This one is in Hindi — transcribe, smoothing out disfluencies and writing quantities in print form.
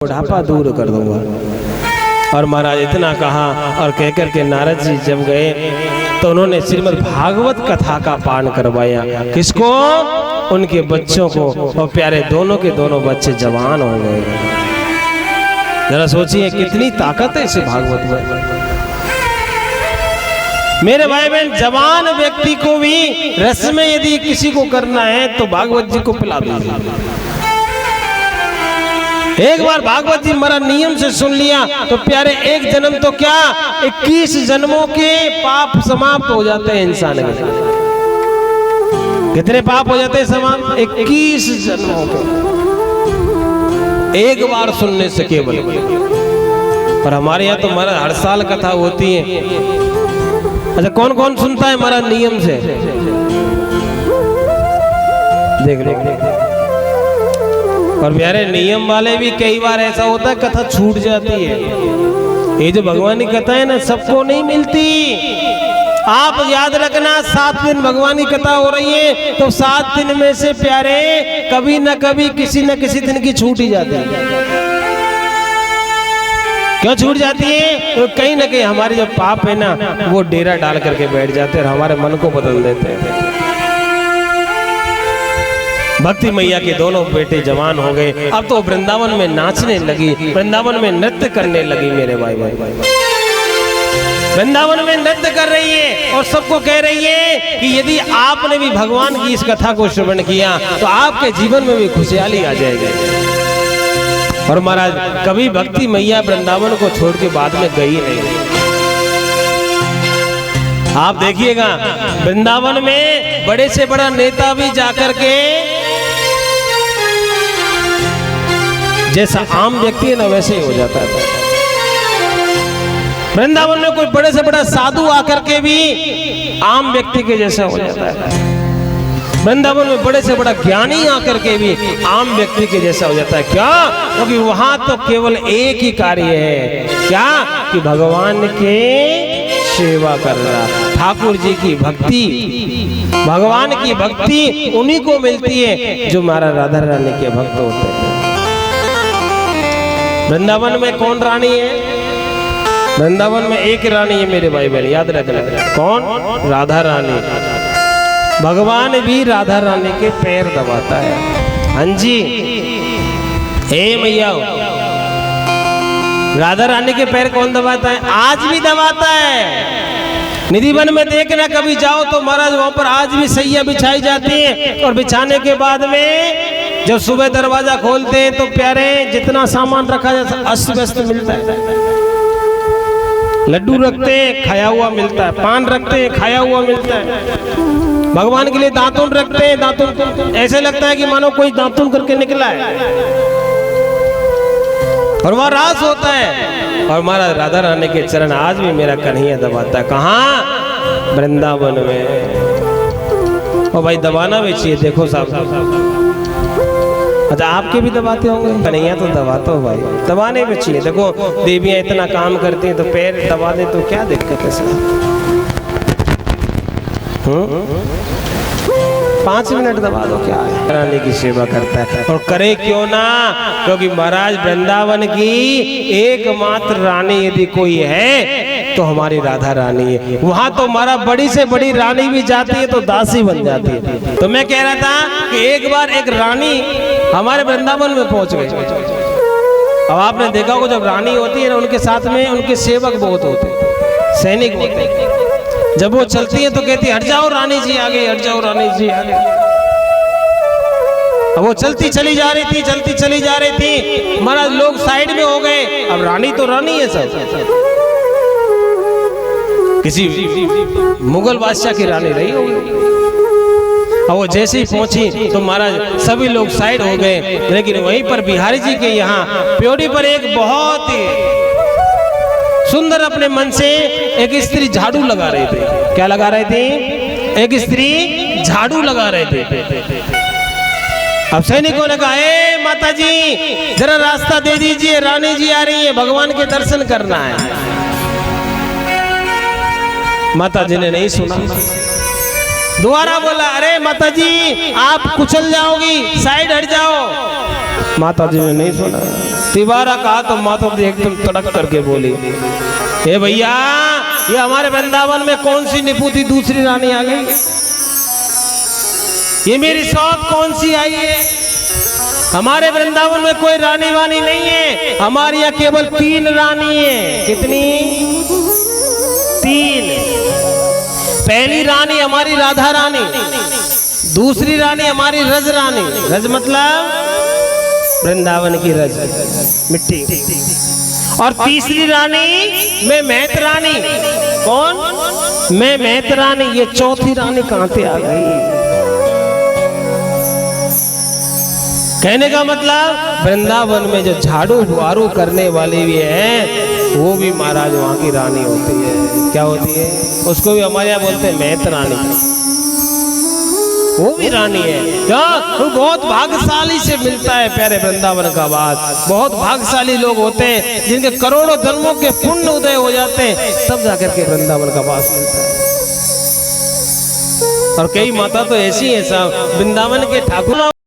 बुढ़ापा दूर कर दूंगा। और महाराज इतना कहा और कहकर के नारद जी जब गए तो उन्होंने श्रीमद् भागवत कथा का पान करवाया। किसको? उनके बच्चों को। और प्यारे दोनों के दोनों बच्चे जवान हो गए। जरा सोचिए कितनी ताकत है इस भागवत में। मेरे भाई बहन, जवान व्यक्ति को भी रस में यदि किसी को करना है तो भागवत जी को पिला दीजिए। एक बार भागवत जी मरा नियम से सुन लिया तो प्यारे एक जन्म तो क्या 21 जन्मों के पाप समाप्त हो जाते हैं इंसान के। कितने पाप हो जाते हैं समाप्त? 21 जन्मों के एक बार सुनने से केवल। और हमारे यहाँ तो मरा हर साल कथा होती है। अच्छा, कौन कौन सुनता है मरा नियम से? देख लो। और प्यारे नियम वाले भी कई बार ऐसा होता है कथा छूट जाती है। ये जो भगवान की कथा है ना, सबको नहीं मिलती। आप याद रखना, 7 दिन भगवान की कथा हो रही है तो 7 दिन में से प्यारे कभी न कभी किसी न किसी दिन की छूट ही जाती है। क्यों छूट जाती है? तो कहीं ना कहीं हमारे जो पाप है ना वो डेरा डाल करके बैठ जाते हैं और हमारे मन को बदल देते हैं। भक्ति मैया के दोनों बेटे जवान हो गए। अब तो वृंदावन में नाचने लगी, वृंदावन में नृत्य करने लगी। मेरे भाई वृंदावन में नृत्य कर रही है और सबको कह रही है कि यदि आपने भी भगवान की इस कथा को श्रवण किया तो आपके जीवन में भी खुशहाली आ जाएगी। और महाराज कभी भक्ति मैया वृंदावन को छोड़ के बाद में गई नहीं। आप देखिएगा वृंदावन में बड़े से बड़ा नेता भी जाकर के जैसा आम व्यक्ति है ना वैसे ही हो जाता है। वृंदावन में कोई बड़े से बड़ा साधु आकर के भी आम व्यक्ति के जैसा हो जाता है। वृंदावन में बड़े से बड़ा ज्ञानी आकर के भी आम व्यक्ति के जैसा हो जाता है। क्या? क्योंकि वहां तो केवल एक ही कार्य है। क्या? कि भगवान के सेवा कर रहा। ठाकुर जी की भक्ति, भगवान की भक्ति उन्हीं को मिलती है जो महाराज राधा रानी के भक्त होते हैं। वृंदावन में कौन रानी है? वृंदावन में एक रानी है मेरे भाई बहन, याद रखना। कौन? राधा रानी। भगवान भी राधा रानी के पैर दबाता है। हाँ जी, हे मैया, राधा रानी के पैर कौन दबाता है? आज भी दबाता है। निधिवन में देखना, कभी जाओ तो महाराज वहां पर आज भी सैया बिछाई जाती है। और बिछाने के बाद में जब सुबह दरवाजा खोलते हैं तो प्यारे जितना सामान रखा जाता है अस्त व्यस्त मिलता है। लड्डू रखते हैं, खाया हुआ मिलता है। पान रखते हैं, खाया हुआ मिलता है। भगवान के लिए दातुन रखते हैं, दातुन ऐसे लगता है कि मानो कोई दातुन करके निकला है। और वह रास होता है। और महाराज राधा रानी के चरण आज भी मेरा कन्हैया दबाता है। कहाँ? वृंदावन में। और भाई दबाना भी चाहिए। देखो साहब, अच्छा आपके भी दबाते होंगे? कन्हैया तो दबाते हो भाई, दबाने भी चाहिए। देखो देवियां इतना काम करती हैं तो पैर दबा दे तो क्या दिक्कत है सर? 5 मिनट दबा दो, क्या है? रानी की सेवा करता है। और करे क्यों ना? क्योंकि महाराज वृंदावन की एकमात्र रानी यदि कोई है तो हमारी राधा रानी है। वहां तो हमारा बड़ी से बड़ी रानी भी जाती है तो दासी बन जाती है। तो मैं कह रहा था कि एक बार एक रानी हमारे वृंदावन में पहुंच गई। अब आपने देखा होगा जब रानी होती है ना उनके साथ में उनके सेवक बहुत होते हैं, सैनिक होते हैं। जब वो चलती है तो कहती है हट जाओ रानी जी आगे, हट जाओ रानी जी आगे। अब वो चलती चली जा रही थी, चलती चली जा रही थी। महाराज लोग साइड में हो गए। अब रानी तो रानी है सब, किसी मुगल बादशाह की रानी रही होगी। और वो जैसे ही पहुंची तो महाराज सभी लोग साइड हो गए। लेकिन वहीं पर बिहारी जी के यहाँ प्योड़ी पर एक बहुत ही सुंदर अपने मन से एक स्त्री झाड़ू लगा रही थी। क्या लगा रही थी? एक स्त्री झाड़ू लगा रहे थे। अब सैनिकों ने कहा, ए माता जी जरा रास्ता दे दीजिए, रानी जी आ रही है, भगवान के दर्शन करना है। माता जी ने नहीं सुना, दोबारा बोला, अरे माता जी आप कुचल जाओगी, साइड हट जाओ। माता जी ने नहीं सुना। तिबारा कहा तो माता जी एकदम तड़क करके बोली, हे भैया ये हमारे वृंदावन में कौन सी निपुति दूसरी रानी आ गई? ये मेरी सौत कौन सी आई है? हमारे वृंदावन में कोई रानी वानी नहीं है, हमारे यहाँ केवल 3 रानी है। कितनी? 3। पहली रानी हमारी राधा रानी, दूसरी रानी हमारी रज रानी, रज मतलब वृंदावन की रज मिट्टी, और तीसरी रानी मैं मैत रानी। कौन? मैं मैत रानी। ये चौथी रानी कहां से आ गई? कहने का मतलब वृंदावन में जो झाड़ू बुआरू करने वाली भी है वो भी महाराज वहां की रानी होती है। क्या होती है? उसको भी हमारे यहाँ बोलते हैं मैत रानी, वो भी रानी है। क्या? वो बहुत भाग्यशाली से मिलता है प्यारे वृंदावन का बात। बहुत भाग्यशाली लोग होते हैं जिनके करोड़ों जन्मों के पुण्य उदय हो जाते हैं, तब जाकर के वृंदावन का वास मिलता है। और कई माता तो ऐसी है साहब, वृंदावन के ठाकुर